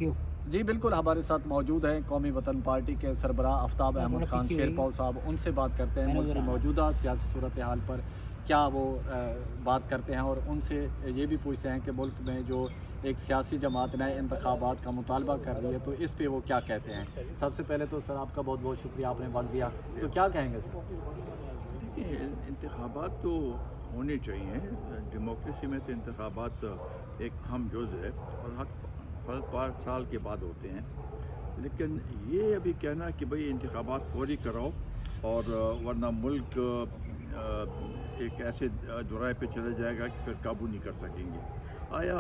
क्यों? जी बिल्कुल, हमारे साथ मौजूद हैं कौमी वतन पार्टी के सरबराह आफ्ताब अहमद खान शेरपाव साहब। उनसे बात करते हैं मुल्क की मौजूदा सियासी सूरत हाल पर क्या वो बात करते हैं, और उनसे ये भी पूछते हैं कि मुल्क में जो एक सियासी जमात नए इंतखाबात का मुतालबा कर रही है तो इस पे वो क्या कहते हैं। सबसे पहले तो सर आपका बहुत बहुत शुक्रिया, आपने वक्त दिया। तो क्या कहेंगे सर? देखिए, इंतखाबात तो होने चाहिए। डेमोक्रेसी में तो इंतखाबात एक अहम जुज़ है और हर 5 साल के बाद होते हैं। लेकिन ये अभी कहना कि भाई इंतखाबात फौरी कराओ और वरना मुल्क एक ऐसे दुराए पे चला जाएगा कि फिर काबू नहीं कर सकेंगे। आया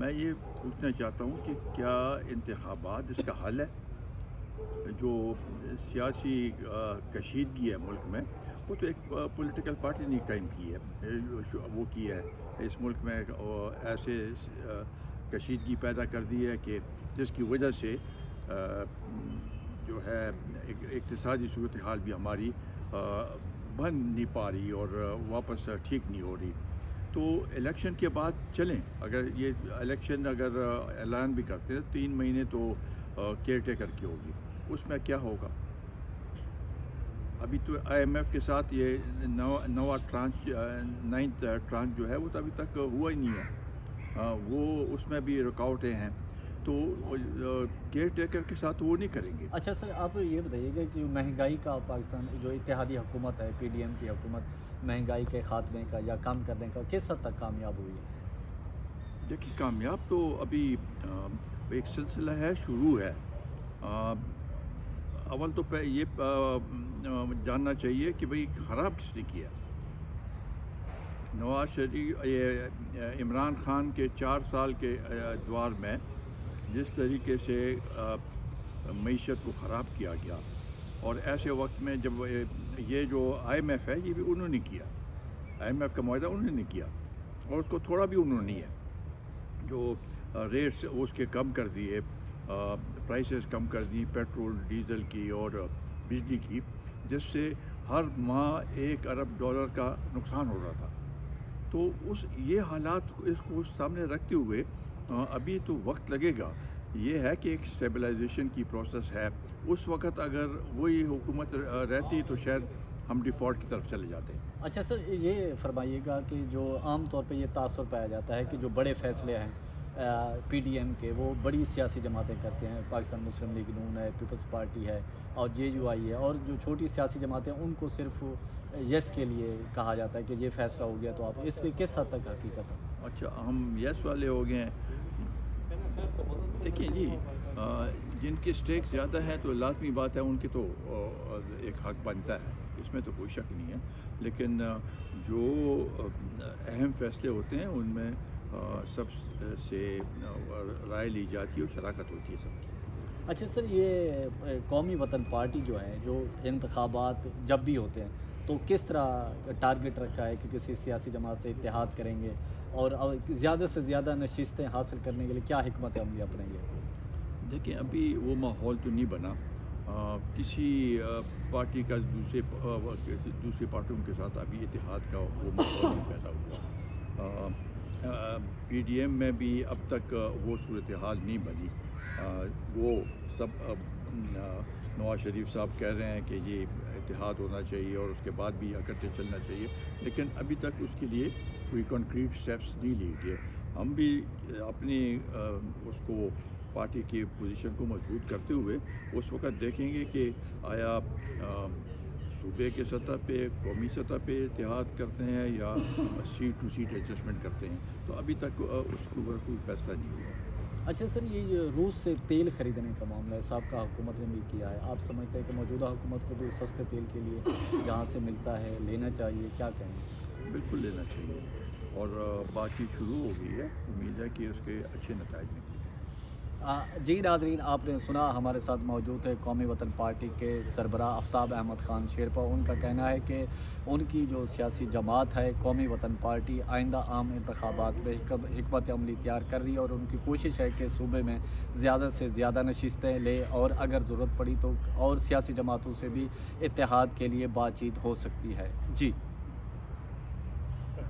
मैं ये पूछना चाहता हूँ कि क्या इंतखाबात इसका हल है? जो सियासी कशीदगी है मुल्क में, वो तो एक पॉलिटिकल पार्टी ने कायम की है, वो की है इस मुल्क में ऐसे कशीदगी पैदा कर दी है कि जिसकी वजह से जो है इक़्तिसादी सूरत हाल भी हमारी बन नहीं पा रही और वापस ठीक नहीं हो रही। तो इलेक्शन के बाद चलें, अगर ये इलेक्शन अगर ऐलान भी करते हैं 3 महीने तो केयर टेकर की होगी, उसमें क्या होगा? अभी तो IMF के साथ ये नवा ट्रांच 9th ट्रांच जो है वो तो अभी तक हुआ ही नहीं है। वो उसमें भी रुकावटें हैं, तो केयर टेकर के साथ वो नहीं करेंगे। अच्छा सर, आप ये बताइएगा कि महंगाई का पाकिस्तान जो इत्तेहादी हुकूमत है, PDM की हुकूमत, महंगाई के ख़ात्मे का या कम करने का किस हद तक कामयाब हुई है? देखिए, कामयाब तो अभी एक सिलसिला है, शुरू है। अव्वल तो ये जानना चाहिए कि भाई ख़राब किसने किया। नवाज शरीफ ये इमरान खान के 4 साल के दौर में जिस तरीके से मईशत को ख़राब किया गया, और ऐसे वक्त में जब ये जो IMF है ये भी उन्होंने किया, IMF का मुआहदा उन्होंने किया और उसको थोड़ा भी उन्होंने नहीं है। जो रेट्स उसके कम कर दिए, प्राइसेस कम कर दी पेट्रोल डीजल की और बिजली की, जिससे हर माह $1 अरब का नुकसान हो रहा था। तो ये हालात इसको सामने रखते हुए अभी तो वक्त लगेगा। ये है कि एक स्टेबलाइजेशन की प्रोसेस है। उस वक्त अगर वही हुकूमत रहती तो शायद हम डिफ़ॉल्ट की तरफ चले जाते हैं। अच्छा सर, ये फरमाइएगा कि जो आम तौर पे ये तासुर पाया जाता है कि जो बड़े फ़ैसले हैं PDM के, वो बड़ी सियासी जमातें करते हैं, पाकिस्तान मुस्लिम लीग नून है, पीपल्स पार्टी है और JUI है, और जो छोटी सियासी जमातें उनको सिर्फ यस के लिए कहा जाता है कि ये फ़ैसला हो गया। तो आप इस पर किस हद तक हकीकत है? अच्छा, हम यस वाले हो गए हैं। देखिए जी, जिनके स्टेक ज़्यादा है तो लाजमी बात है उनके तो एक हक बनता है, इसमें तो कोई शक नहीं है। लेकिन जो अहम फ़ैसले होते हैं उनमें सब से राय ली जाती है और शराकत होती है सबकी। अच्छा सर, ये कौमी वतन पार्टी जो है, जो इंतखाबात जब भी होते हैं तो किस तरह टारगेट रखा है कि किसी सियासी जमात से इत्तेहाद करेंगे और ज़्यादा से ज़्यादा नशिस्तें हासिल करने के लिए क्या हिकमत अमली अपनाएंगे? देखिए, अभी वो माहौल तो नहीं बना। किसी पार्टी का दूसरी पार्टियों के साथ अभी इत्तेहाद का वो माहौल नहीं पैदा हुआ। PDM में भी अब तक वो सूरत हाल नहीं बनी। वो सब नवाज शरीफ साहब कह रहे हैं कि ये इत्तेहाद होना चाहिए और उसके बाद भी इकट्ठे चलना चाहिए, लेकिन अभी तक उसके लिए कोई कॉन्क्रीट स्टेप्स नहीं लिए गए। हम भी अपनी उसको पार्टी की पोजीशन को मजबूत करते हुए उस वक्त देखेंगे कि आया सूबे के सतह पे, कौमी सतह पे इत्तेहाद करते हैं या सीट टू सीट एडजस्टमेंट करते हैं। तो अभी तक उसके ऊपर कोई फैसला नहीं हुआ। अच्छा सर, ये रूस से तेल ख़रीदने का मामला है, साबका हुकूमत ने भी किया है। आप समझते हैं कि मौजूदा हुकूमत को भी सस्ते तेल के लिए जहाँ से मिलता है लेना चाहिए, क्या कहेंगे? बिल्कुल लेना चाहिए और बातचीत शुरू हो गई है। उम्मीद है कि उसके अच्छे नताइज निकलेंगे। जी नाज़रीन, आपने सुना, हमारे साथ मौजूद है कौमी वतन पार्टी के सरबराह आफ्ताब अहमद खान शेरपाव। उनका कहना है कि उनकी जो सियासी जमात है कौमी वतन पार्टी आइंदा आम इंतखाबात में हिकमत अमली तैयार कर रही है और उनकी कोशिश है कि सूबे में ज़्यादा से ज़्यादा नशिस्तें ले और अगर ज़रूरत पड़ी तो और सियासी जमातों से भी इत्तेहाद के लिए बातचीत हो सकती है। जी।